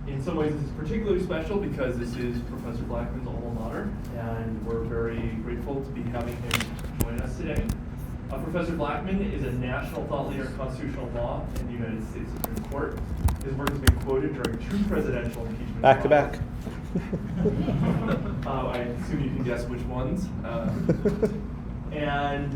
In some ways, this is particularly special because this is Professor Blackman's alma mater, and we're very grateful to be having him join us today. Professor Blackman is a national thought leader in constitutional law in the United States Supreme Court. His work has been quoted during two presidential impeachment Back to trials. back. I assume you can guess which ones. And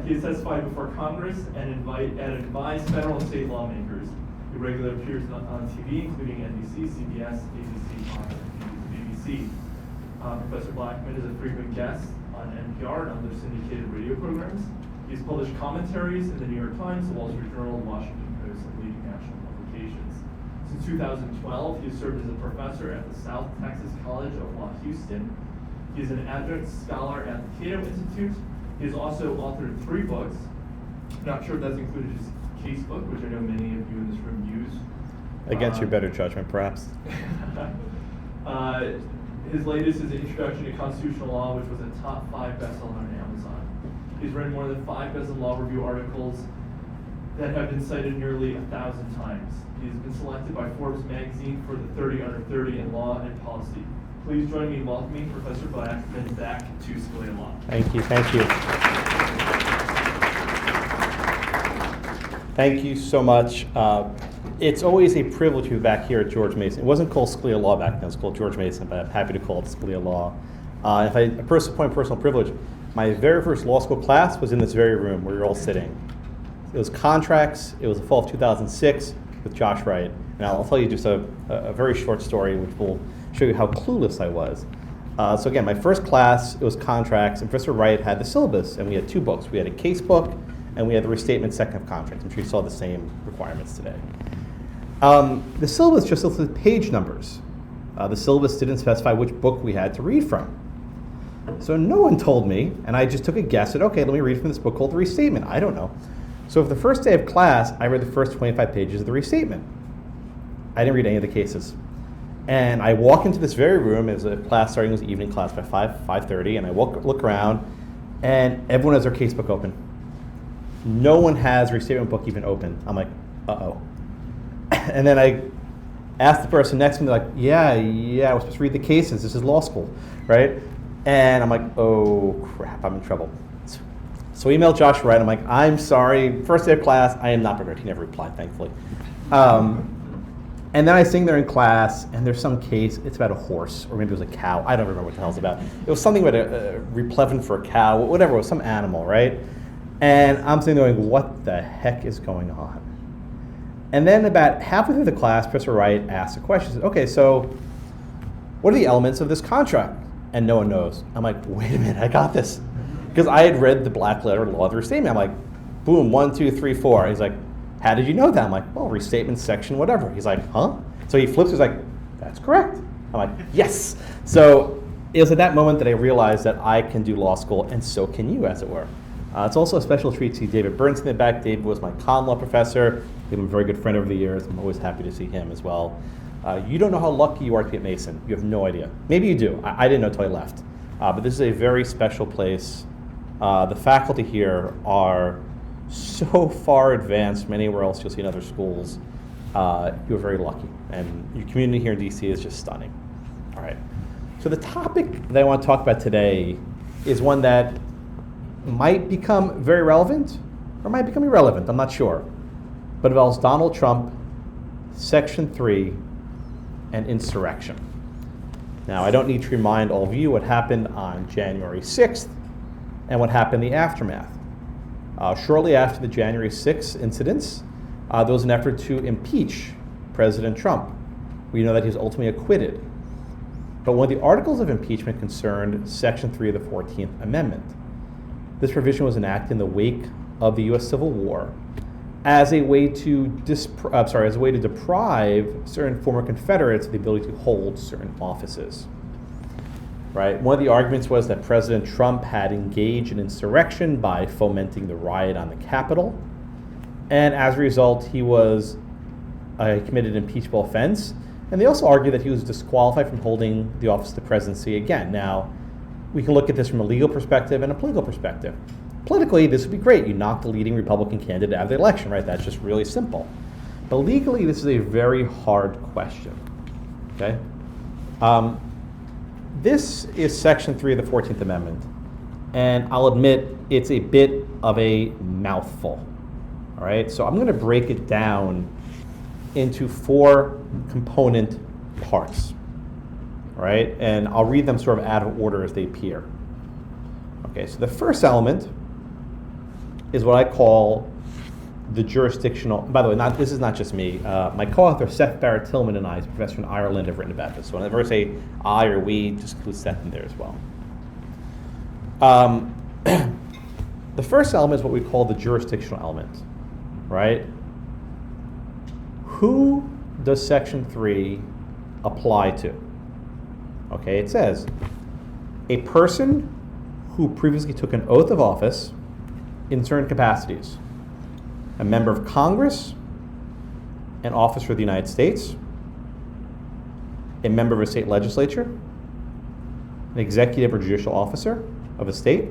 he has testified before Congress and advised federal and state lawmakers. He regularly appears on TV, including NBC, CBS, ABC, Fox, and BBC. Professor Blackman is a frequent guest on NPR and other syndicated radio programs. He's published commentaries in the New York Times, the Wall Street Journal, the Washington Post, and leading national publications. Since 2012, he has served as a professor at the South Texas College of Law, Houston. He is an adjunct scholar at the Cato Institute. He has also authored 3 books. Not sure if that's included his case book, which I know many of you in this room use. Against your better judgment, perhaps. His latest is Introduction to Constitutional Law, which was a top 5 bestseller on Amazon. He's written more than 5 dozen law review articles that have been cited nearly 1,000 times. He's been selected by Forbes magazine for the 30 Under 30 in Law and Policy. Please join me in welcoming Professor Blackman back to Scalia Law. Thank you, thank you. Thank you so much. It's always a privilege to be back here at George Mason. It wasn't called Scalia Law back then, it was called George Mason, but I'm happy to call it Scalia Law. If I a personal privilege, my very first law school class was in this very room where you're all sitting. It was contracts. It was the fall of 2006 with Josh Wright. And I'll tell you just a very short story which will show you how clueless I was. So again, my first class, it was contracts, and Professor Wright had the syllabus, and we had 2 books. We had a case book, and we had the restatement second of contracts. I'm sure you saw the same requirements today. The syllabus just listed page numbers. The syllabus didn't specify which book we had to read from. So no one told me, and I just took a guess at, okay, let me read from this book called The Restatement. I don't know. So for the first day of class, I read the first 25 pages of the restatement. I didn't read any of the cases. And I walk into this very room, as a class starting, it was evening class by 5:30, and I look around, and everyone has their case book open. No one has a restatement book even open. I'm like, uh-oh. And then I asked the person next to me, like, yeah, I was supposed to read the cases. This is law school, right? And I'm like, oh crap, I'm in trouble. So I emailed Josh Wright. I'm like, I'm sorry, first day of class, I am not prepared. He never replied, thankfully. And then I sing there in class, and there's some case, it's about a horse, or maybe it was a cow. I don't remember what the hell it's about. It was something about a replevin for a cow, whatever, it was some animal, right? And I'm sitting there going, what the heck is going on? And then about halfway through the class, Professor Wright asked a question. He said, okay, so what are the elements of this contract? And no one knows. I'm like, wait a minute, I got this. Because I had read the black letter law of the restatement. I'm like, boom, 1, 2, 3, 4. He's like, how did you know that? I'm like, well, restatement section, whatever. He's like, huh? So he flips, he's like, that's correct. I'm like, yes. So it was at that moment that I realized that I can do law school, and so can you, as it were. It's also a special treat to see David Burns in the back. David was my common law professor. He's been a very good friend over the years. I'm always happy to see him as well. You don't know how lucky you are to be at Mason. You have no idea. Maybe you do. I didn't know until I left. But this is a very special place. The faculty here are so far advanced from anywhere else you'll see in other schools. You're very lucky. And your community here in DC is just stunning. All right. So the topic that I want to talk about today is one that might become very relevant or might become irrelevant. I'm not sure. But it involves Donald Trump, Section 3, and insurrection. Now, I don't need to remind all of you what happened on January 6th and what happened in the aftermath. Shortly after the January 6th incidents, there was an effort to impeach President Trump. We know that he was ultimately acquitted. But one of the articles of impeachment concerned Section 3 of the 14th Amendment. This provision was enacted in the wake of the U.S. Civil War as a way to deprive certain former Confederates of the ability to hold certain offices. Right? One of the arguments was that President Trump had engaged in insurrection by fomenting the riot on the Capitol, and as a result, he was committed an impeachable offense. And they also argued that he was disqualified from holding the office of the presidency again. Now, we can look at this from a legal perspective and a political perspective. Politically, this would be great. You knock the leading Republican candidate out of the election, right? That's just really simple. But legally, this is a very hard question. Okay? This is Section 3 of the 14th Amendment, and I'll admit it's a bit of a mouthful. All right? So I'm going to break it down into 4 component parts. All right? And I'll read them sort of out of order as they appear. Okay, so the first element is what I call the jurisdictional. By the way, this is not just me. My co-author Seth Barrett-Tillman and I, as a professor in Ireland, have written about this. So whenever I say I or we, just include Seth in there as well. The first element is what we call the jurisdictional element, right? Who does Section 3 apply to? Okay, it says a person who previously took an oath of office in certain capacities, a member of Congress, an officer of the United States, a member of a state legislature, an executive or judicial officer of a state,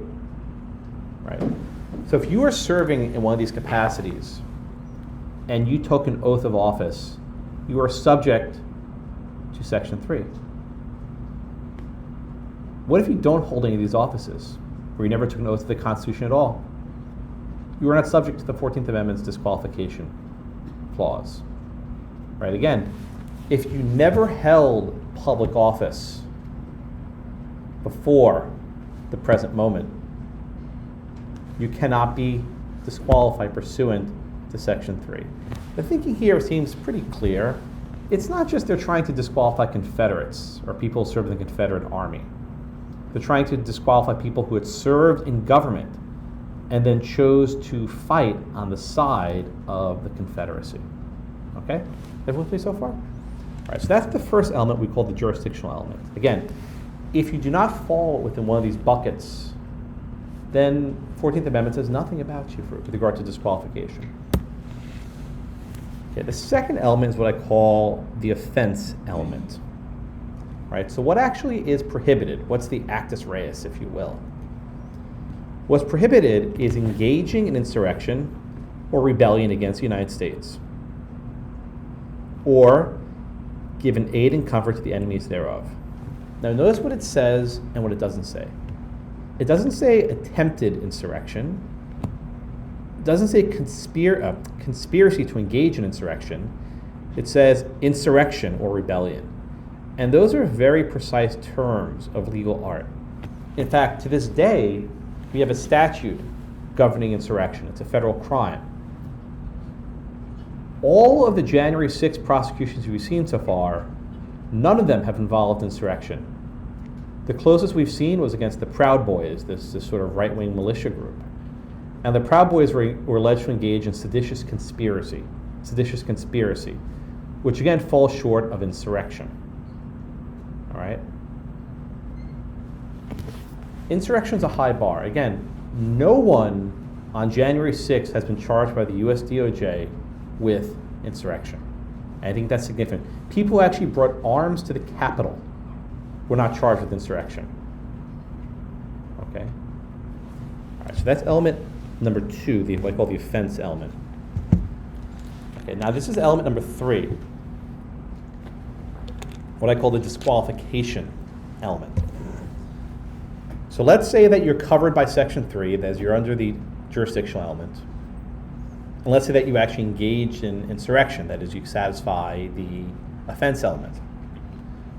right? So if you are serving in one of these capacities and you took an oath of office, you are subject to Section 3. What if you don't hold any of these offices, or you never took an oath to the Constitution at all? You are not subject to the 14th Amendment's disqualification clause. Right? Again, if you never held public office before the present moment, you cannot be disqualified pursuant to Section 3. The thinking here seems pretty clear. It's not just they're trying to disqualify Confederates or people who served in the Confederate Army. They're trying to disqualify people who had served in government and then chose to fight on the side of the Confederacy. Okay? Everyone with me so far? All right, so that's the first element we call the jurisdictional element. Again, if you do not fall within one of these buckets, then 14th Amendment says nothing about you with regard to disqualification. Okay, the second element is what I call the offense element. Right? So what actually is prohibited? What's the actus reus, if you will? What's prohibited is engaging in insurrection or rebellion against the United States, or giving aid and comfort to the enemies thereof. Now notice what it says and what it doesn't say. It doesn't say attempted insurrection. It doesn't say conspiracy to engage in insurrection. It says insurrection or rebellion. And those are very precise terms of legal art. In fact, to this day, we have a statute governing insurrection. It's a federal crime. All of the January 6th prosecutions we've seen so far, none of them have involved insurrection. The closest we've seen was against the Proud Boys, this sort of right-wing militia group. And the Proud Boys were alleged to engage in seditious conspiracy, which again falls short of insurrection. All right? Insurrection is a high bar. Again, no one on January 6th has been charged by the US DOJ with insurrection. And I think that's significant. People who actually brought arms to the Capitol were not charged with insurrection. Okay? All right, so that's element number 2, what I call the offense element. Okay, now this is element number 3, what I call the disqualification element. So let's say that you're covered by Section 3, that is, you're under the jurisdictional element. And let's say that you actually engaged in insurrection, that is, you satisfy the offense element.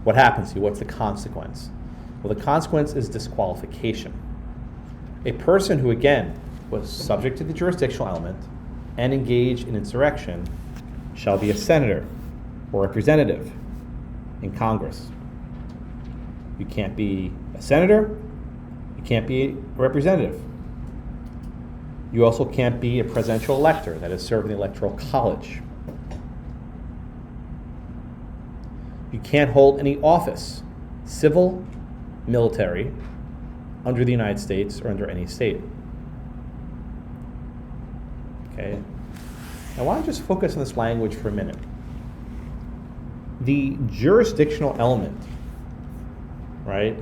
What happens to you? What's the consequence? Well, the consequence is disqualification. A person who, again, was subject to the jurisdictional element and engaged in insurrection shall be a senator or representative in Congress. You can't be a senator. You can't be a representative. You also can't be a presidential elector, that is, serve in the Electoral College. You can't hold any office, civil, military, under the United States or under any state. Okay? I want to just focus on this language for a minute. The jurisdictional element, right,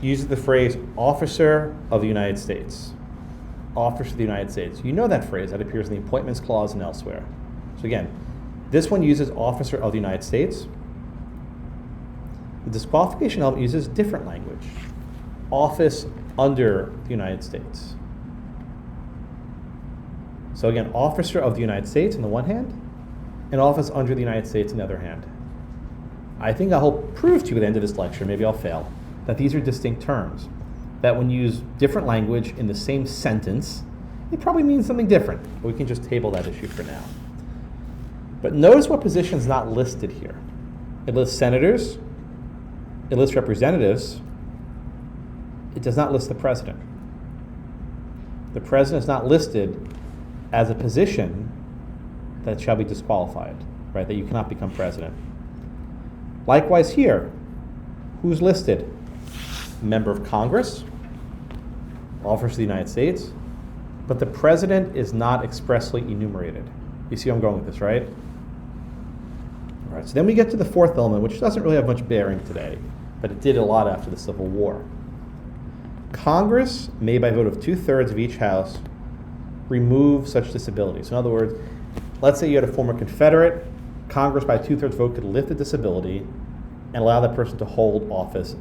uses the phrase officer of the United States. Officer of the United States. You know that phrase. That appears in the Appointments Clause and elsewhere. So again, this one uses officer of the United States. The disqualification element uses different language. Office under the United States. So again, officer of the United States on the one hand, and office under the United States on the other hand. I think I'll prove to you at the end of this lecture, maybe I'll fail, that these are distinct terms. That when you use different language in the same sentence, it probably means something different. But we can just table that issue for now. But notice what position is not listed here. It lists senators, it lists representatives, it does not list the president. The president is not listed as a position that shall be disqualified, right? That you cannot become president. Likewise here, who's listed? Member of Congress, officer of the United States, but the president is not expressly enumerated. You see where I'm going with this, right? All right, so then we get to the fourth element, which doesn't really have much bearing today, but it did a lot after the Civil War. Congress may, by vote of 2/3 of each house, remove such disabilities. In other words, let's say you had a former Confederate, Congress by 2/3 vote could lift the disability and allow that person to hold office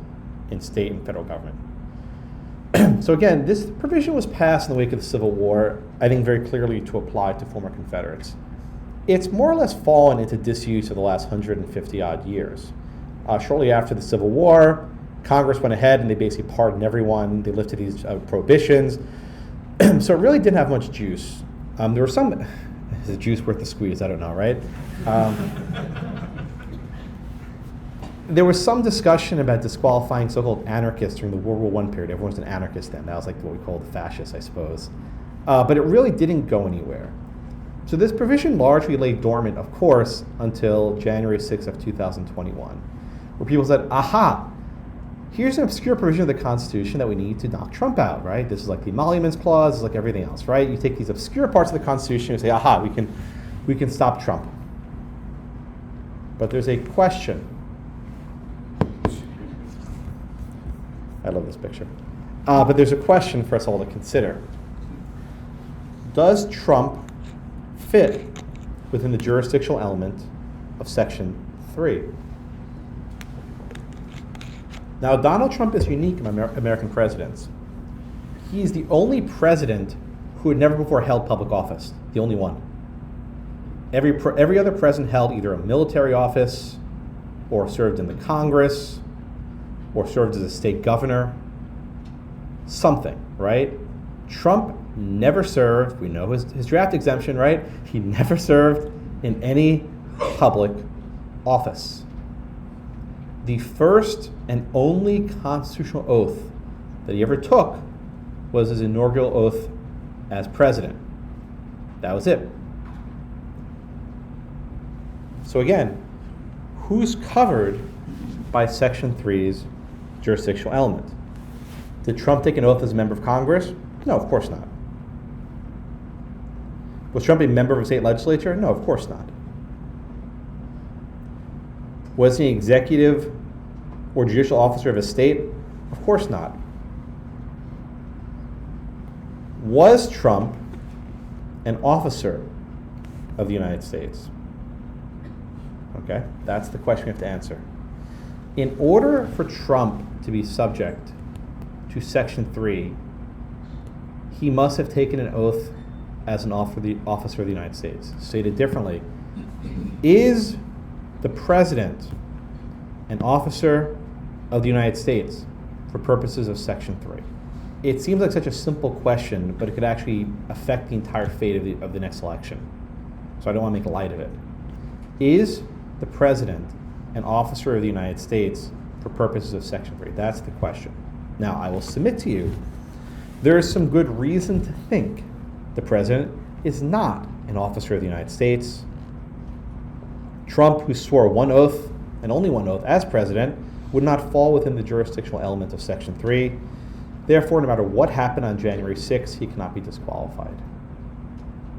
in state and federal government. So again, this provision was passed in the wake of the Civil War, I think very clearly to apply to former Confederates. It's more or less fallen into disuse of the last 150 odd years. Shortly after the Civil War, Congress went ahead and they basically pardoned everyone. They lifted these prohibitions. So it really didn't have much juice. There were some, is the juice worth the squeeze? I don't know, right? There was some discussion about disqualifying so-called anarchists during the World War I period. Everyone was an anarchist then. That was like what we call the fascists, I suppose. But it really didn't go anywhere. So this provision largely lay dormant, of course, until January 6th of 2021, where people said, aha, here's an obscure provision of the Constitution that we need to knock Trump out, right? This is like the Emoluments Clause, it's like everything else, right? You take these obscure parts of the Constitution and say, aha, we can stop Trump. But there's a question. I love this picture. But there's a question for us all to consider. Does Trump fit within the jurisdictional element of Section 3? Now, Donald Trump is unique among American presidents. He's the only president who had never before held public office, the only one. Every other president held either a military office or served in the Congress or served as a state governor, something, right? Trump never served, we know his draft exemption, right? He never served in any public office. The first and only constitutional oath that he ever took was his inaugural oath as president. That was it. So again, who's covered by Section 3's jurisdictional element? Did Trump take an oath as a member of Congress? No, of course not. Was Trump a member of a state legislature? No, of course not. Was he an executive or judicial officer of a state? Of course not. Was Trump an officer of the United States? Okay, that's the question we have to answer. In order for Trump to be subject to Section 3, he must have taken an oath as an officer of the United States. Stated differently, is the president an officer of the United States for purposes of Section 3? It seems like such a simple question, but it could actually affect the entire fate of the next election. So I don't want to make light of it. Is the president an officer of the United States for purposes of Section 3? That's the question. Now, I will submit to you, there is some good reason to think the president is not an officer of the United States. Trump, who swore one oath, and only one oath, as president, would not fall within the jurisdictional element of Section 3. Therefore, no matter what happened on January 6th, he cannot be disqualified.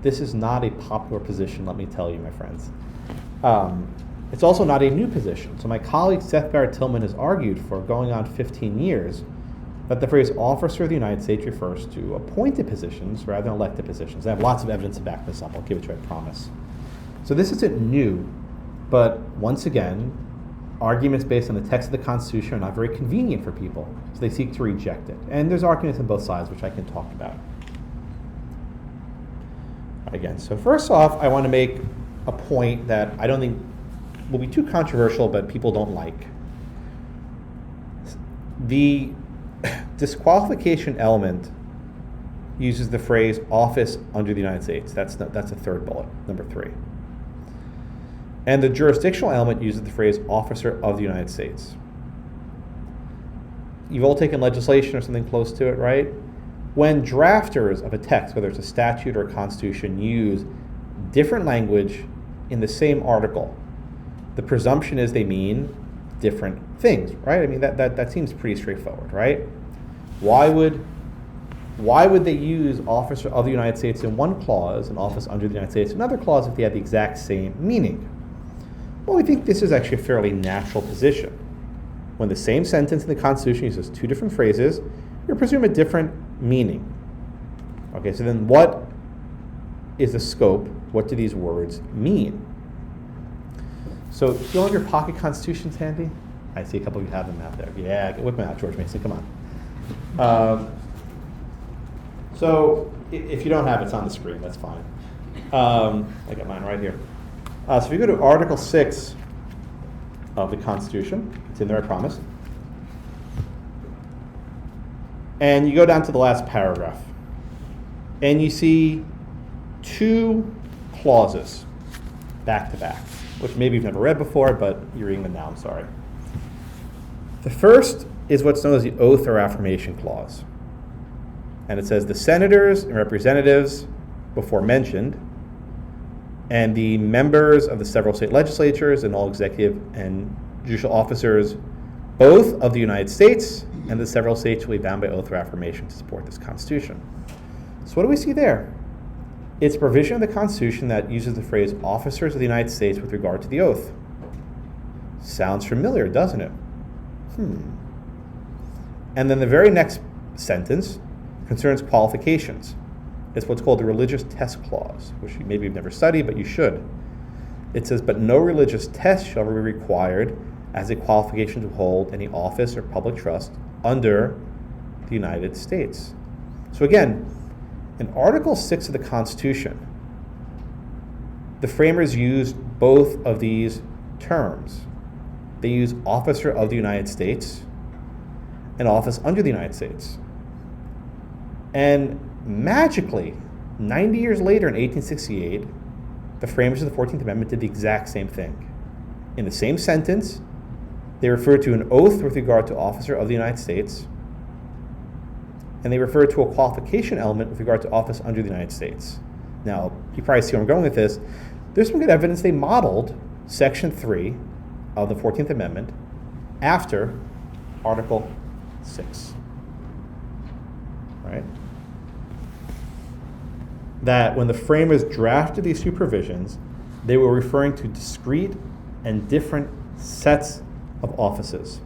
This is not a popular position, let me tell you, my friends. It's also not a new position. So my colleague Seth Barrett-Tillman has argued for going on 15 years that the phrase officer of the United States refers to appointed positions rather than elected positions. I have lots of evidence to back this up. I'll give it to you, I promise. So this isn't new, but once again, arguments based on the text of the Constitution are not very convenient for people, so they seek to reject it. And there's arguments on both sides, which I can talk about. Again, so first off, I want to make a point that I don't think will be too controversial, but people don't like. The disqualification element uses the phrase office under the United States. That's the third bullet, number 3. And the jurisdictional element uses the phrase officer of the United States. You've all taken legislation or something close to it, right? When drafters of a text, whether it's a statute or a constitution, use different language in the same article, the presumption is they mean different things, right? I mean, that seems pretty straightforward, right? Why would they use officer of the United States in one clause and office under the United States in another clause if they had the exact same meaning? Well, we think this is actually a fairly natural position. When the same sentence in the Constitution uses 2 different phrases, you presume a different meaning. Okay, so then what is the scope? What do these words mean? So, do you all have your pocket constitutions handy? I see a couple of you have them out there. Yeah, whip them out, George Mason, come on. So, if you don't have it, it's on the screen, that's fine. I got mine right here. So if you go to Article 6 of the Constitution, it's in there, I promise. And you go down to the last paragraph. And you see 2 clauses back to back, which maybe you've never read before, but you're reading them now, I'm sorry. The first is what's known as the Oath or Affirmation Clause. And it says the senators and representatives before mentioned, and the members of the several state legislatures and all executive and judicial officers, both of the United States and the several states, will be bound by oath or affirmation to support this Constitution. So what do we see there? It's a provision of the Constitution that uses the phrase officers of the United States with regard to the oath. Sounds familiar, doesn't it? And then the very next sentence concerns qualifications. It's what's called the religious test clause, which maybe you've never studied, but you should. It says, but no religious test shall be required as a qualification to hold any office or public trust under the United States. So again, in Article 6 of the Constitution, the framers used both of these terms. They use officer of the United States and office under the United States. And magically, 90 years later in 1868, the framers of the 14th Amendment did the exact same thing. In the same sentence, they referred to an oath with regard to officer of the United States, and they referred to a qualification element with regard to office under the United States. Now, you probably see where I'm going with this. There's some good evidence they modeled Section 3 of the 14th Amendment after Article 6. Right? That when the framers drafted these 2 provisions, they were referring to discrete and different sets of offices.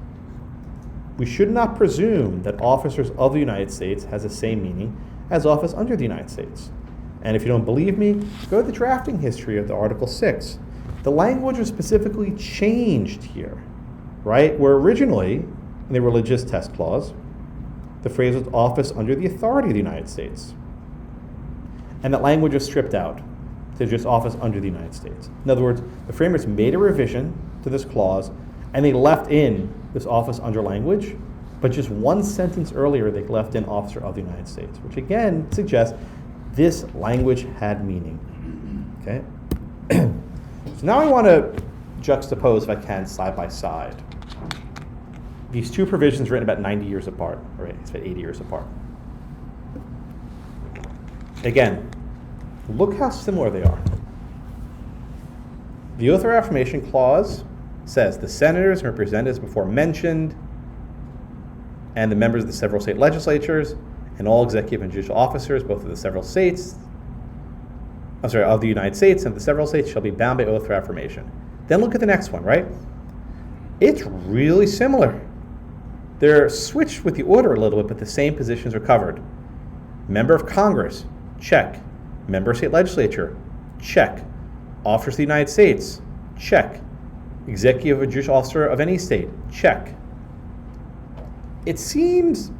We should not presume that officers of the United States has the same meaning as office under the United States. And if you don't believe me, go to the drafting history of the Article 6. The language was specifically changed here, right? Where originally, in the religious test clause, the phrase was office under the authority of the United States. And that language was stripped out to just office under the United States. In other words, the framers made a revision to this clause, and they left in this office under language, but just one sentence earlier they left in officer of the United States, which again suggests this language had meaning. Okay? So now I want to juxtapose, if I can, side by side these 2 provisions written about 90 years apart, or it's about 80 years apart. Again, look how similar they are. The Oath or Affirmation Clause says the senators and representatives before mentioned, and the members of the several state legislatures, and all executive and judicial officers, both of the several states, of the United States and the several states, shall be bound by oath or affirmation. Then look at the next one, right? It's really similar. They're switched with the order a little bit, but the same positions are covered. Member of Congress, check. Member of state legislature, check. Officers of the United States, check. executive or judicial officer of any state, check. It seems,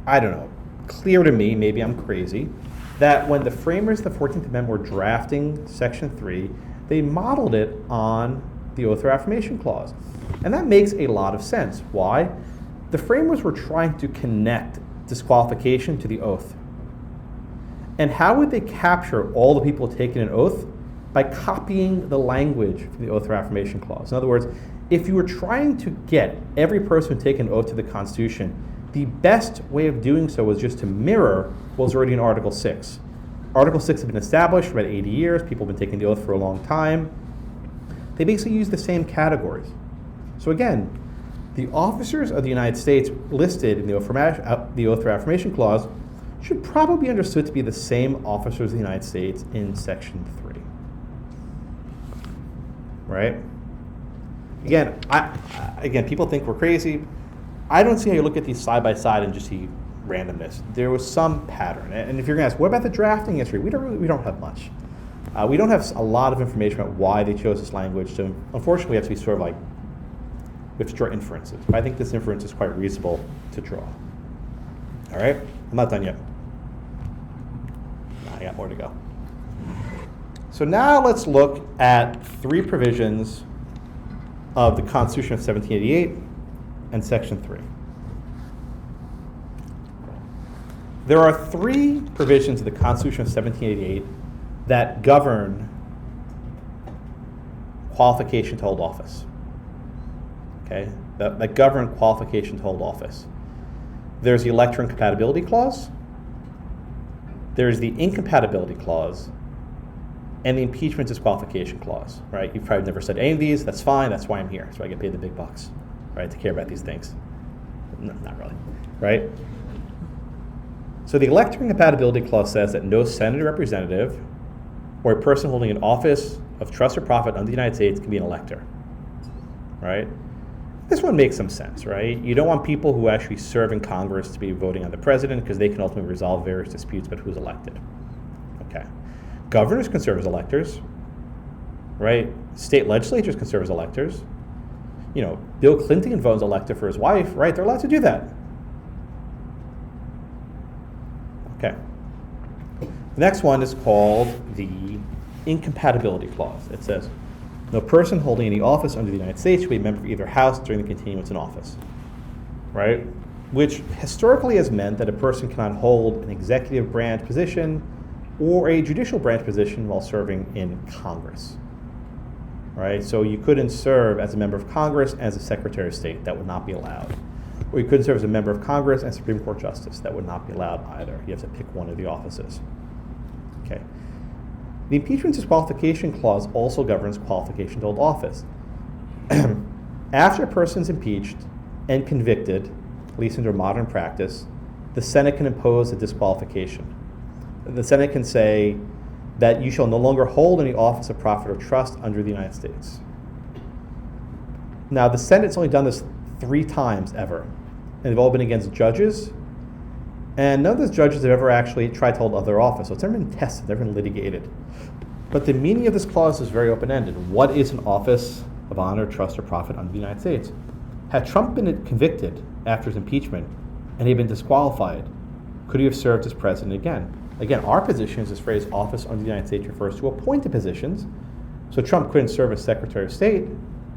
I don't know, clear to me, maybe I'm crazy, that when the framers of the 14th Amendment were drafting Section 3, they modeled it on the Oath or Affirmation Clause. And that makes a lot of sense. Why? The framers were trying to connect disqualification to the oath. And how would they capture all the people taking an oath? By copying the language from the Oath or Affirmation Clause. In other words, if you were trying to get every person to take an oath to the Constitution, the best way of doing so was just to mirror what was already in Article 6. Article 6 had been established for about 80 years. People have been taking the oath for a long time. They basically use the same categories. So again, the officers of the United States listed in the Oath or Affirmation Clause should probably be understood to be the same officers of the United States in Section 3. Right? Again, people think we're crazy. I don't see how you look at these side by side and just see randomness. There was some pattern. And if you're going to ask, what about the drafting history? We don't have much. We don't have a lot of information about why they chose this language. So unfortunately, we have to be sort of like, we have to draw inferences. But I think this inference is quite reasonable to draw. All right? I'm not done yet. I got more to go. So now let's look at 3 provisions of the Constitution of 1788 and Section 3. There are 3 provisions of the Constitution of 1788 that govern qualification to hold office. Okay? That govern qualification to hold office. There's the Elector Incompatibility Clause, there's the Incompatibility Clause, and the Impeachment Disqualification Clause, right? You've probably never said any of these. That's fine. That's why I'm here. So I get paid the big bucks, right, to care about these things. No, not really, right? So the Elector Incompatibility Clause says that no senator, representative, or a person holding an office of trust or profit under the United States can be an elector, right? This one makes some sense, right? You don't want people who actually serve in Congress to be voting on the president because they can ultimately resolve various disputes about who's elected. Okay. Governors can serve as electors, right? State legislatures can serve as electors. You know, Bill Clinton votes elector for his wife, right? They're allowed to do that. Okay. The next one is called the Incompatibility Clause. It says, no person holding any office under the United States shall be a member of either house during the continuance in office, right? Which historically has meant that a person cannot hold an executive branch position or a judicial branch position while serving in Congress, right? So you couldn't serve as a member of Congress as a Secretary of State. That would not be allowed. Or you couldn't serve as a member of Congress and Supreme Court Justice. That would not be allowed either. You have to pick one of the offices. Okay. The Impeachment Disqualification Clause also governs qualification to hold office. After a person is impeached and convicted, at least under modern practice, the Senate can impose a disqualification. The Senate can say that you shall no longer hold any office of profit or trust under the United States. Now, the Senate's only done this 3 times ever, and they've all been against judges, and none of those judges have ever actually tried to hold other office, so it's never been tested, never been litigated. But the meaning of this clause is very open-ended. What is an office of honor, trust, or profit under the United States? Had Trump been convicted after his impeachment and he'd been disqualified, could he have served as president again? Again, our position is this phrase, office under the United States, refers to appointed positions. So Trump couldn't serve as Secretary of State,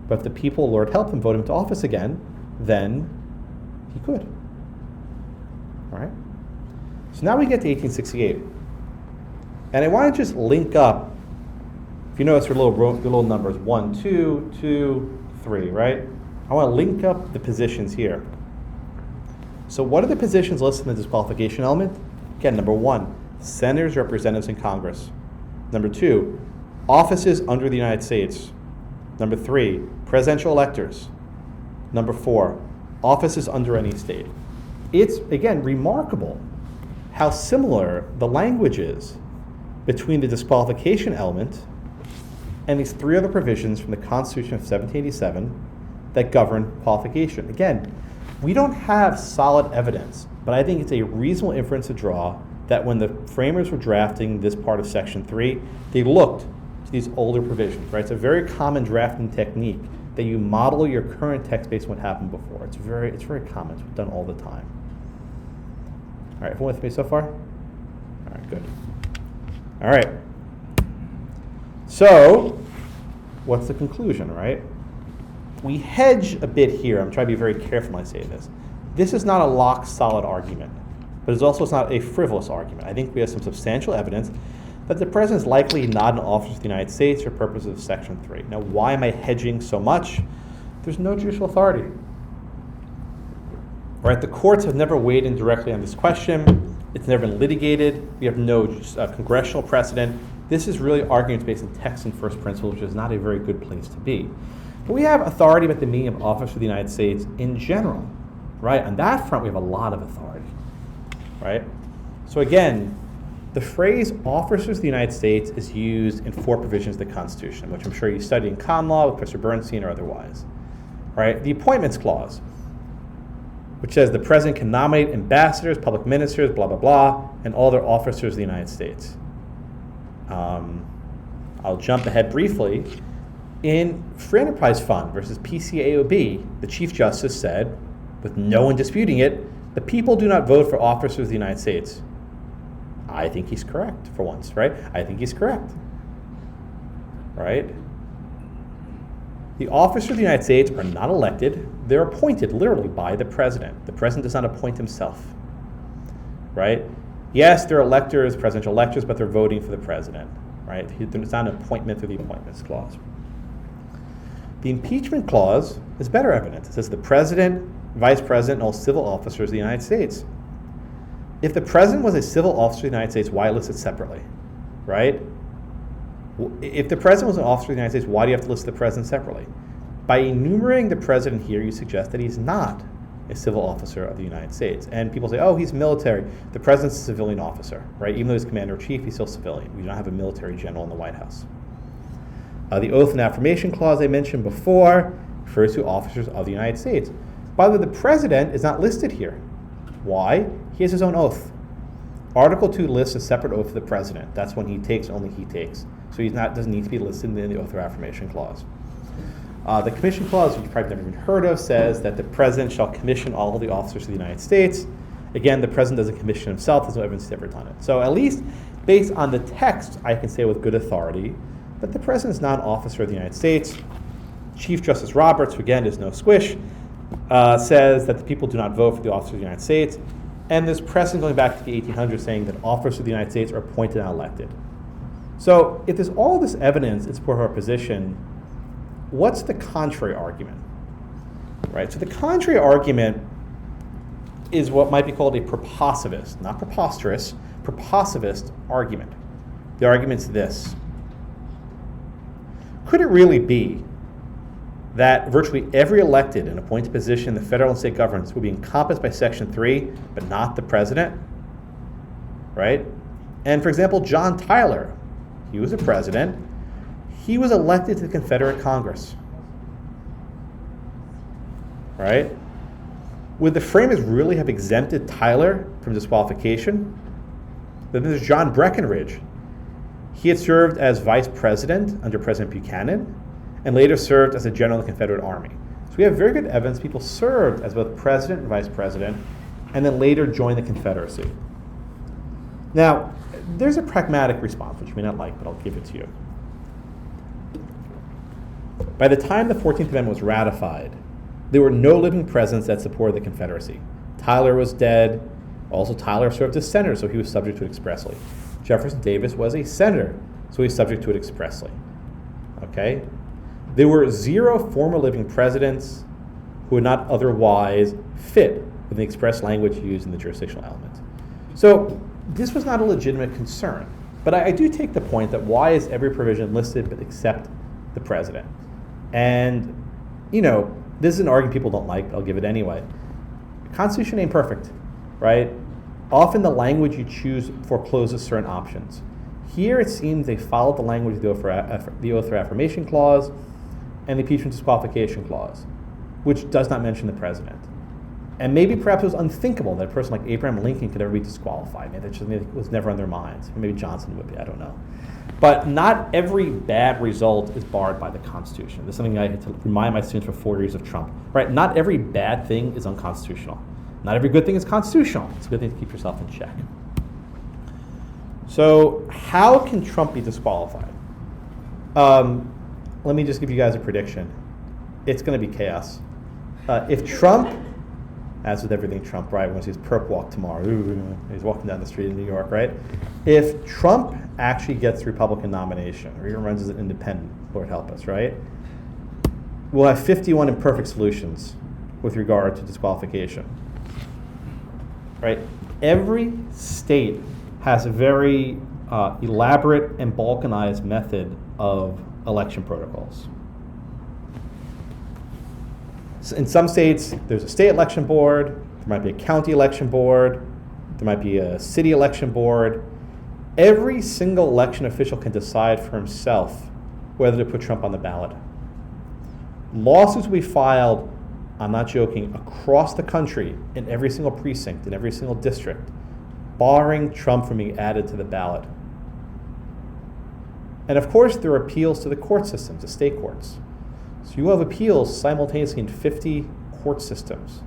but if the people, Lord help him, vote him to office again, then he could. All right? So now we get to 1868. And I want to just link up, if you notice your little numbers, 1, 2, 2, 3, right? I want to link up the positions here. So what are the positions listed in the disqualification element? Again, number 1, senators, representatives in Congress. Number 2, offices under the United States. Number 3, presidential electors. Number 4, offices under any state. It's, again, remarkable how similar the language is between the disqualification element and these 3 other provisions from the Constitution of 1787 that govern qualification. Again, we don't have solid evidence, but I think it's a reasonable inference to draw that when the framers were drafting this part of Section 3, they looked to these older provisions, right? It's a very common drafting technique that you model your current text based on what happened before. It's very common. It's done all the time. All right, everyone with me so far? All right, good. All right. So, what's the conclusion, right? We hedge a bit here. I'm trying to be very careful when I say this. This is not a lock-solid argument, but it's also not a frivolous argument. I think we have some substantial evidence that the president is likely not an officer of the United States for purposes of Section 3. Now, why am I hedging so much? There's no judicial authority. Right? The courts have never weighed in directly on this question. It's never been litigated. We have no congressional precedent. This is really arguments based on text and first principles, which is not a very good place to be. But we have authority about the meaning of officer of the United States in general. Right? On that front, we have a lot of authority. Right? So again, the phrase officers of the United States is used in 4 provisions of the Constitution, which I'm sure you study in common law with Professor Bernstein or otherwise. Right? The Appointments Clause, which says the president can nominate ambassadors, public ministers, blah, blah, blah, and all other officers of the United States. I'll jump ahead briefly. In Free Enterprise Fund versus PCAOB, the Chief Justice said, with no one disputing it, the people do not vote for officers of the United States. I think he's correct for once, right? I think he's correct, right? The officers of the United States are not elected. They're appointed literally by the president. The president does not appoint himself, right? Yes, they're electors, presidential electors, but they're voting for the president, right? It's not an appointment through the Appointments Clause. The Impeachment Clause is better evidence. It says the president, vice president, and all civil officers of the United States. If the president was a civil officer of the United States, why list it separately, right? If the president was an officer of the United States, why do you have to list the president separately? By enumerating the president here, you suggest that he's not a civil officer of the United States. And people say, oh, he's military. The president's a civilian officer, right? Even though he's commander-in-chief, he's still civilian. We don't have a military general in the White House. The Oath and Affirmation Clause I mentioned before refers to officers of the United States. By the way, the president is not listed here. Why? He has his own oath. Article 2 lists a separate oath for the president. That's when he takes, only he takes. So he doesn't need to be listed in the Oath or Affirmation Clause. The Commission Clause, which you've probably never even heard of, says that the president shall commission all of the officers of the United States. Again, the president doesn't commission himself. There's no evidence he's ever done it. So at least based on the text, I can say with good authority that the president is not an officer of the United States. Chief Justice Roberts, who again is no squish, says that the people do not vote for the officers of the United States. And there's precedent going back to the 1800s saying that officers of the United States are appointed and elected. So if there's all this evidence in support of our position, what's the contrary argument? Right? So the contrary argument is what might be called a prepossivist, not preposterous, prepossivist argument. The argument's this. Could it really be that virtually every elected and appointed position in the federal and state governments will be encompassed by Section 3, but not the president? Right? And for example, John Tyler, he was a president. He was elected to the Confederate Congress. Right? Would the framers really have exempted Tyler from disqualification? Then there's John Breckinridge. He had served as vice president under President Buchanan and later served as a general in the Confederate Army. So we have very good evidence people served as both president and vice president and then later joined the Confederacy. Now, there's a pragmatic response, which you may not like, but I'll give it to you. By the time the 14th Amendment was ratified, there were no living presidents that supported the Confederacy. Tyler was dead. Also, Tyler served as senator, so he was subject to it expressly. Jefferson Davis was a senator, so he's subject to it expressly. Okay? There were 0 former living presidents who would not otherwise fit with the express language used in the jurisdictional element. So this was not a legitimate concern. But I do take the point that why is every provision listed but except the president? And, you know, this is an argument people don't like, but I'll give it anyway. The Constitution ain't perfect, right? Often the language you choose forecloses certain options. Here it seems they followed the language of the Oath or Affirmation Clause and the Impeachment Disqualification Clause, which does not mention the president. And maybe perhaps it was unthinkable that a person like Abraham Lincoln could ever be disqualified. Maybe that just was never on their minds. Maybe Johnson would be, I don't know. But not every bad result is barred by the Constitution. This is something I had to remind my students for 4 years of Trump. Right? Not every bad thing is unconstitutional. Not every good thing is constitutional. It's a good thing to keep yourself in check. So how can Trump be disqualified? Let me just give you guys a prediction. It's going to be chaos. If Trump, as with everything Trump, right, once he's perp walk tomorrow, he's walking down the street in New York, right? If Trump actually gets the Republican nomination, or he runs as an independent, Lord help us, right? We'll have 51 imperfect solutions with regard to disqualification, right? Every state has a very elaborate and balkanized method of election protocols. So in some states, there's a state election board, there might be a county election board, there might be a city election board. Every single election official can decide for himself whether to put Trump on the ballot. Lawsuits will be filed, I'm not joking, across the country, in every single precinct, in every single district, barring Trump from being added to the ballot. And of course, there are appeals to the court systems, the state courts. So you have appeals simultaneously in 50 court systems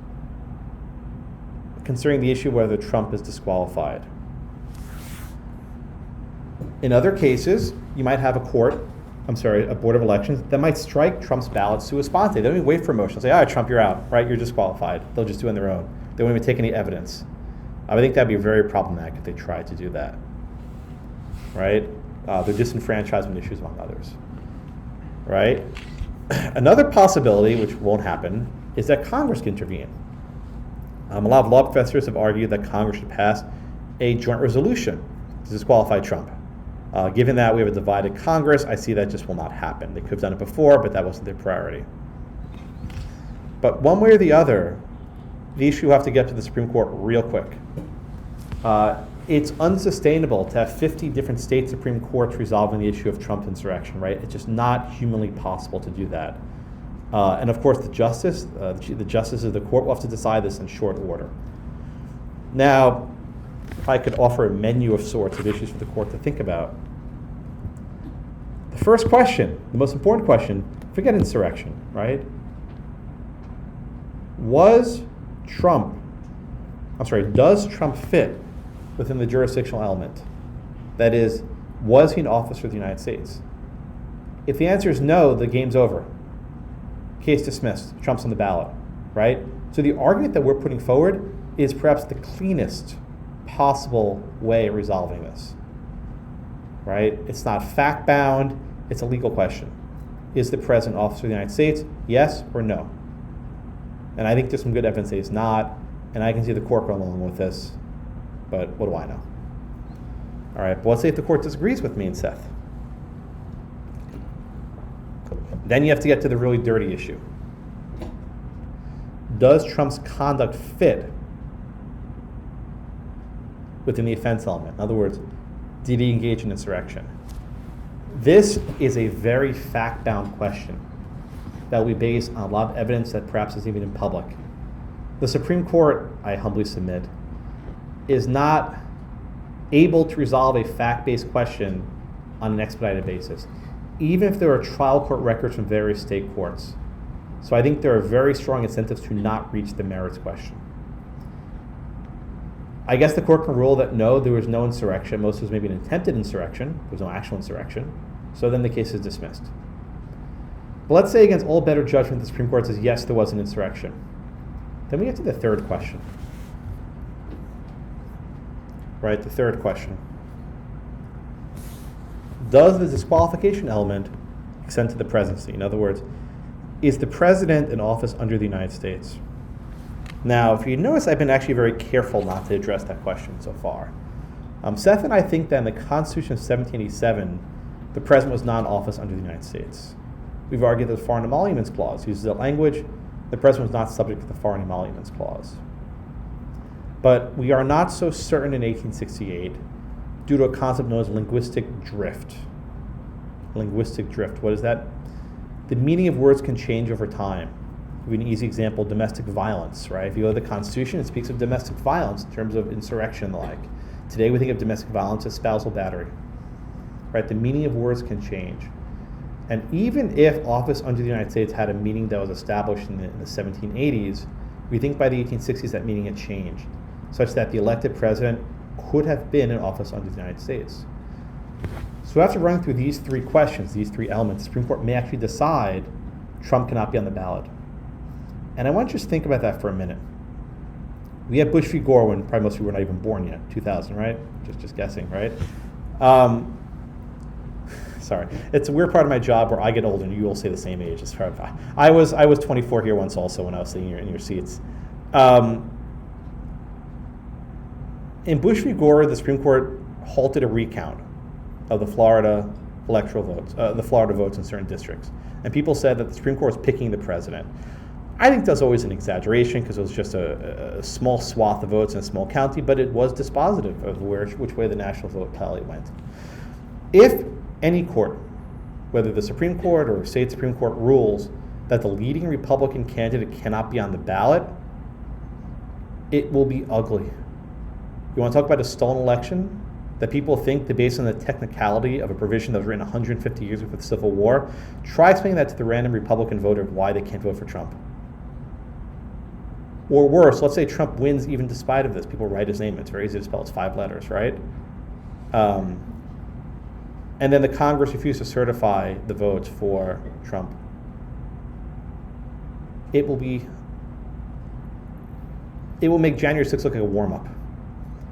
concerning the issue of whether Trump is disqualified. In other cases, you might have a board of elections that might strike Trump's ballot sua sponte. They don't even wait for a motion. They'll say, all right, Trump, you're out, right? You're disqualified. They'll just do it on their own. They won't even take any evidence. I would think that'd be very problematic if they tried to do that, right? The disenfranchisement issues, among others, right? Another possibility, which won't happen, is that Congress can intervene. A lot of law professors have argued that Congress should pass a joint resolution to disqualify Trump. Given that we have a divided Congress, I see that just will not happen. They could have done it before, but that wasn't their priority. But one way or the other, the issue will have to get to the Supreme Court real quick. It's unsustainable to have 50 different state Supreme Courts resolving the issue of Trump's insurrection, right? It's just not humanly possible to do that. And of course, the justices of the court will have to decide this in short order. Now, if I could offer a menu of sorts of issues for the court to think about. The first question, the most important question, forget insurrection, right? Does Trump fit within the jurisdictional element? That is, was he an officer of the United States? If the answer is no, the game's over. Case dismissed. Trump's on the ballot, right? So the argument that we're putting forward is perhaps the cleanest possible way of resolving this, right? It's not fact-bound, it's a legal question. Is the president an officer of the United States? Yes or no? And I think there's some good evidence that he's not, and I can see the court going along with this, but what do I know? All right, but let's say if the court disagrees with me and Seth. Then you have to get to the really dirty issue. Does Trump's conduct fit within the offense element? In other words, did he engage in insurrection? This is a very fact-bound question that will be based on a lot of evidence that perhaps isn't even in public. The Supreme Court, I humbly submit, is not able to resolve a fact-based question on an expedited basis, even if there are trial court records from various state courts. So I think there are very strong incentives to not reach the merits question. I guess the court can rule that no, there was no insurrection. Most was maybe an attempted insurrection. There was no actual insurrection. So then the case is dismissed. But let's say against all better judgment, the Supreme Court says, yes, there was an insurrection. Then we get to the third question. Right, the third question. Does the disqualification element extend to the presidency? In other words, is the president in office under the United States? Now, if you notice, I've been actually very careful not to address that question so far. Seth and I think that in the Constitution of 1787, the president was not in office under the United States. We've argued that the Foreign Emoluments Clause uses that language. The president was not subject to the Foreign Emoluments Clause. But we are not so certain in 1868 due to a concept known as linguistic drift. Linguistic drift, what is that? The meaning of words can change over time. Give you an easy example, domestic violence, right? If you go to the Constitution, it speaks of domestic violence in terms of insurrection and the like. Today we think of domestic violence as spousal battery, right? The meaning of words can change. And even if office under the United States had a meaning that was established in the 1780s, we think by the 1860s that meaning had changed, such that the elected president could have been in office under the United States. So after running through these three questions, these three elements, the Supreme Court may actually decide Trump cannot be on the ballot. And I want you to just think about that for a minute. We had Bush v. Gore when probably most of you were not even born yet, 2000, right? Just guessing, right? Sorry, it's a weird part of my job where I get older and you all say the same age as far as I was 24 here once also when I was sitting in your seats. In Bush v. Gore, the Supreme Court halted a recount of the Florida electoral votes, the Florida votes in certain districts. And people said that the Supreme Court was picking the president. I think that's always an exaggeration because it was just a small swath of votes in a small county, but it was dispositive of which way the national vote tally went. If any court, whether the Supreme Court or state Supreme Court, rules that the leading Republican candidate cannot be on the ballot, it will be ugly. You want to talk about a stolen election? That people think that based on the technicality of a provision that was written 150 years before the Civil War, try explaining that to the random Republican voter of why they can't vote for Trump. Or worse, let's say Trump wins even despite of this. People write his name. It's very easy to spell. It's 5 letters, right? And then the Congress refused to certify the votes for Trump. It will make January 6th look like a warm-up.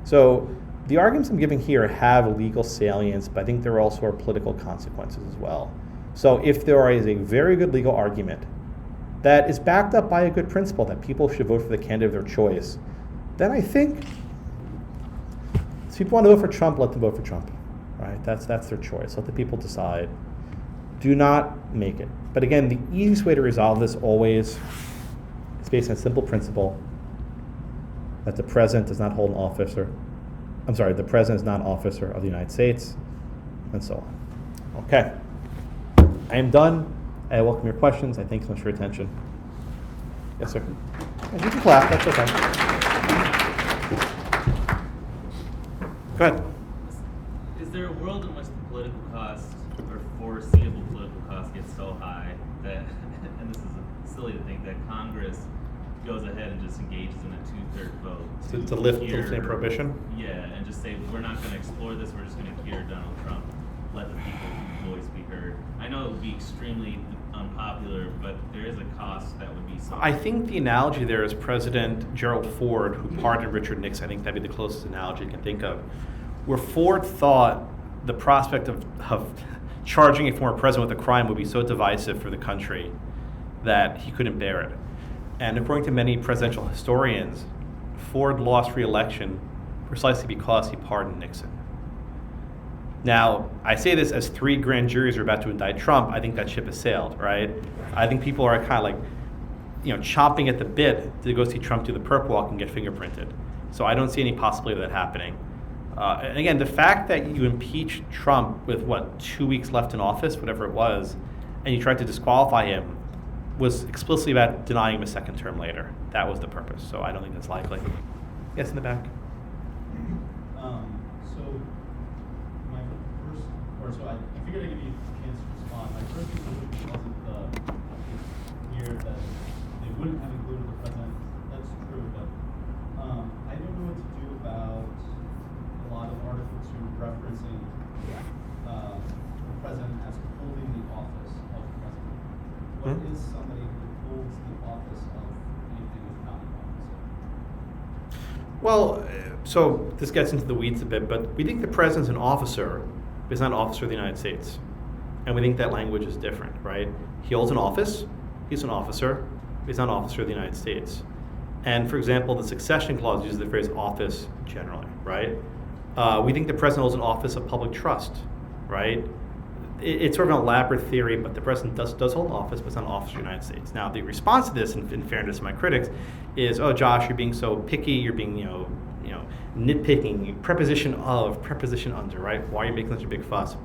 So the arguments I'm giving here have legal salience, but I think there also are political consequences as well. So if there is a very good legal argument that is backed up by a good principle that people should vote for the candidate of their choice, then I think if people want to vote for Trump, let them vote for Trump. Right? That's their choice. Let the people decide. Do not make it. But again, the easiest way to resolve this always is based on a simple principle that the president does not hold an officer. The president is not an officer of the United States, and so on. Okay. I am done. I welcome your questions. I thank you so much for your attention. Yes, sir. Yeah, you can clap. That's okay. Go ahead. Is there a world in which the political cost or foreseeable political cost gets so high that, and this is silly to think, that Congress goes ahead and just engages in a 2/3 vote to lift cure, the prohibition? Yeah, and just say, we're not going to explore this, we're just going to cure Donald Trump. Let the people's voice be heard. I know it would be extremely unpopular, but there is a cost that would be so. I think the analogy there is President Gerald Ford, who pardoned Richard Nixon. I think that'd be the closest analogy you can think of. Where Ford thought the prospect of charging a former president with a crime would be so divisive for the country that he couldn't bear it. And according to many presidential historians, Ford lost re-election precisely because he pardoned Nixon. Now, I say this as 3 grand juries are about to indict Trump. I think that ship has sailed, right? I think people are kind of like, chomping at the bit to go see Trump do the perp walk and get fingerprinted. So I don't see any possibility of that happening. And again, the fact that you impeached Trump with, 2 weeks left in office, whatever it was, and you tried to disqualify him, was explicitly about denying him a second term later. That was the purpose. So I don't think that's likely. Yes, in the back. I figured I'd give you a chance to respond. My first conclusion wasn't the here that they wouldn't have included the president. That's true, but I don't know what to do about a lot of Article 2 referencing the president as holding the office of president. What is somebody who holds the office of anything who's not an officer? Well, so this gets into the weeds a bit, but we think the president's an officer, but he's not an officer of the United States. And we think that language is different, right? He holds an office, he's an officer, but he's not an officer of the United States. And for example, the succession clause uses the phrase office generally, right? We think the president holds an office of public trust, right? It's sort of an elaborate theory, but the president does hold an office, but it's not an officer of the United States. Now, the response to this, in fairness to my critics, is, oh, Josh, you're being so picky, you're being, nitpicking, preposition of, preposition under, right? Why are you making such a big fuss?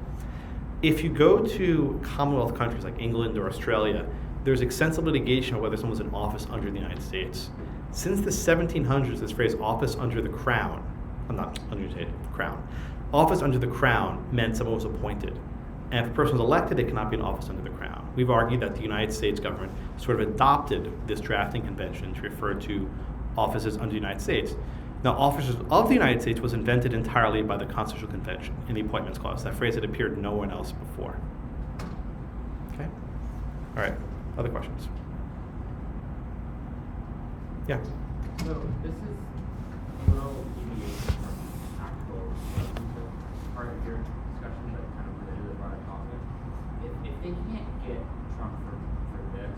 If you go to Commonwealth countries like England or Australia, there's extensive litigation on whether someone's in office under the United States. Since the 1700s, this phrase office under the crown, not under the crown, office under the crown meant someone was appointed. And if a person was elected, it cannot be an office under the crown. We've argued that the United States government sort of adopted this drafting convention to refer to offices under the United States. Now, officers of the United States was invented entirely by the Constitutional Convention in the Appointments Clause. That phrase had appeared nowhere else before. Okay? All right. Other questions? Yeah. So this is a little deviation from actual part of your discussion, but kind of related to the broader topic. If they can't get Trump for this,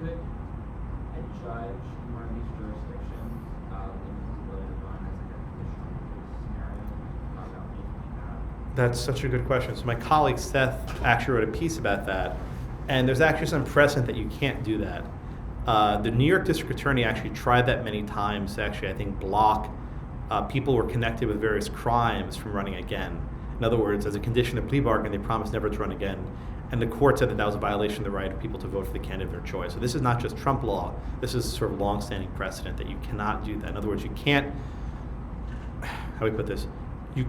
could a judge in one of these jurisdictions limit his ability to run as like a conditional release scenario about making that? That's such a good question. So my colleague Seth actually wrote a piece about that, and there's actually some precedent that you can't do that. The New York District Attorney actually tried that many times to actually, I think, block people who were connected with various crimes from running again. In other words, as a condition of the plea bargain, they promised never to run again. And the court said that that was a violation of the right of people to vote for the candidate of their choice. So this is not just Trump law. This is sort of long-standing precedent that you cannot do that. In other words, you can't, how do we put this? You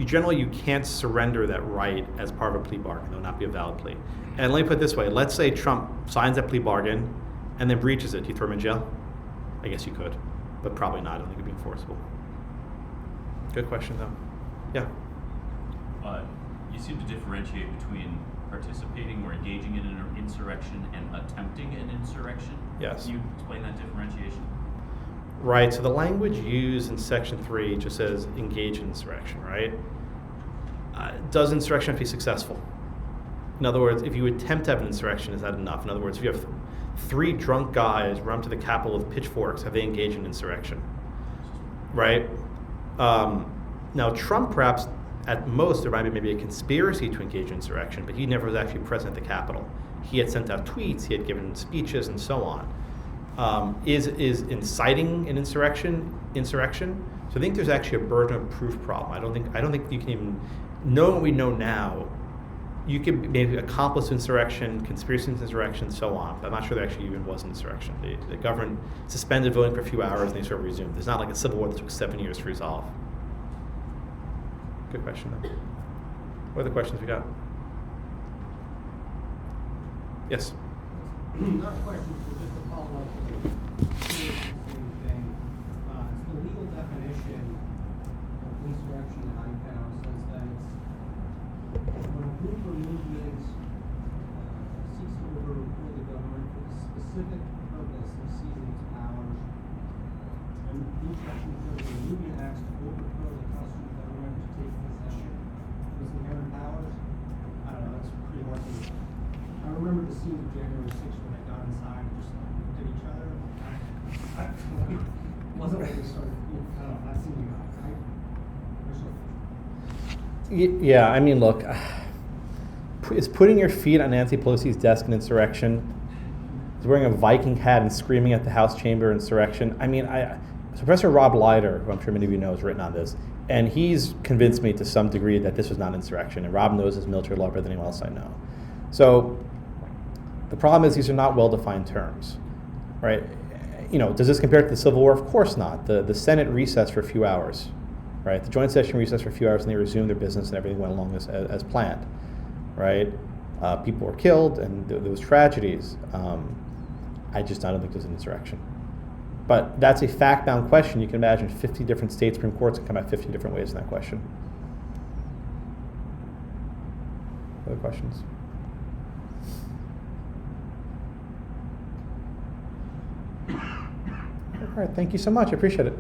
generally, you can't surrender that right as part of a plea bargain. It will not be a valid plea. And let me put it this way. Let's say Trump signs that plea bargain and then breaches it. Do you throw him in jail? I guess you could, but probably not. I don't think it would be enforceable. Good question, though. Yeah? You seem to differentiate between participating or engaging in an insurrection and attempting an insurrection. Yes. Can you explain that differentiation? Right, so the language used in Section 3 just says engage in insurrection, right? Does insurrection have to be successful? In other words, if you attempt to have an insurrection, is that enough? In other words, if you have 3 drunk guys run to the Capitol with pitchforks, have they engaged in insurrection? Right? Now, Trump perhaps, at most, there might be maybe a conspiracy to engage in insurrection, but he never was actually present at the Capitol. He had sent out tweets, he had given speeches, and so on. Is inciting an insurrection? So I think there's actually a burden of proof problem. I don't think you can even, knowing what we know now, you could maybe accomplice insurrection, conspiracy to insurrection, so on. But I'm not sure there actually even was an insurrection. The government suspended voting for a few hours and they sort of resumed. There's not like a civil war that took 7 years to resolve. Good question, though. What other questions we got? Yes? Not a question, so just a follow-up to the same thing. It's the legal definition of insurrection that I found says that it's when a group or movement seeks to overthrow the government for the specific purpose of seizing its powers. And the insurrection refers to the movement acts to overthrow the constitutional government to take possession of its inherent powers. I don't know, that's pretty hard to. I remember the scene of January 6th when they got inside and just looked at each other. It wasn't like they started, I don't know, that seemed right? Yeah, I mean, look, is putting your feet on Nancy Pelosi's desk an insurrection? Is wearing a Viking hat and screaming at the House chamber insurrection? I mean, so Professor Rob Leiter, who I'm sure many of you know, has written on this, and he's convinced me to some degree that this was not insurrection, and Rob knows his military law better than anyone else I know. So the problem is these are not well-defined terms, right? Does this compare to the Civil War? Of course not. The Senate recessed for a few hours, right? The joint session recessed for a few hours and they resumed their business and everything went along as planned, right? People were killed and there was tragedies. I don't think there's an insurrection. But that's a fact-bound question. You can imagine 50 different state Supreme Courts can come out 50 different ways in that question. Other questions? All right, thank you so much. I appreciate it.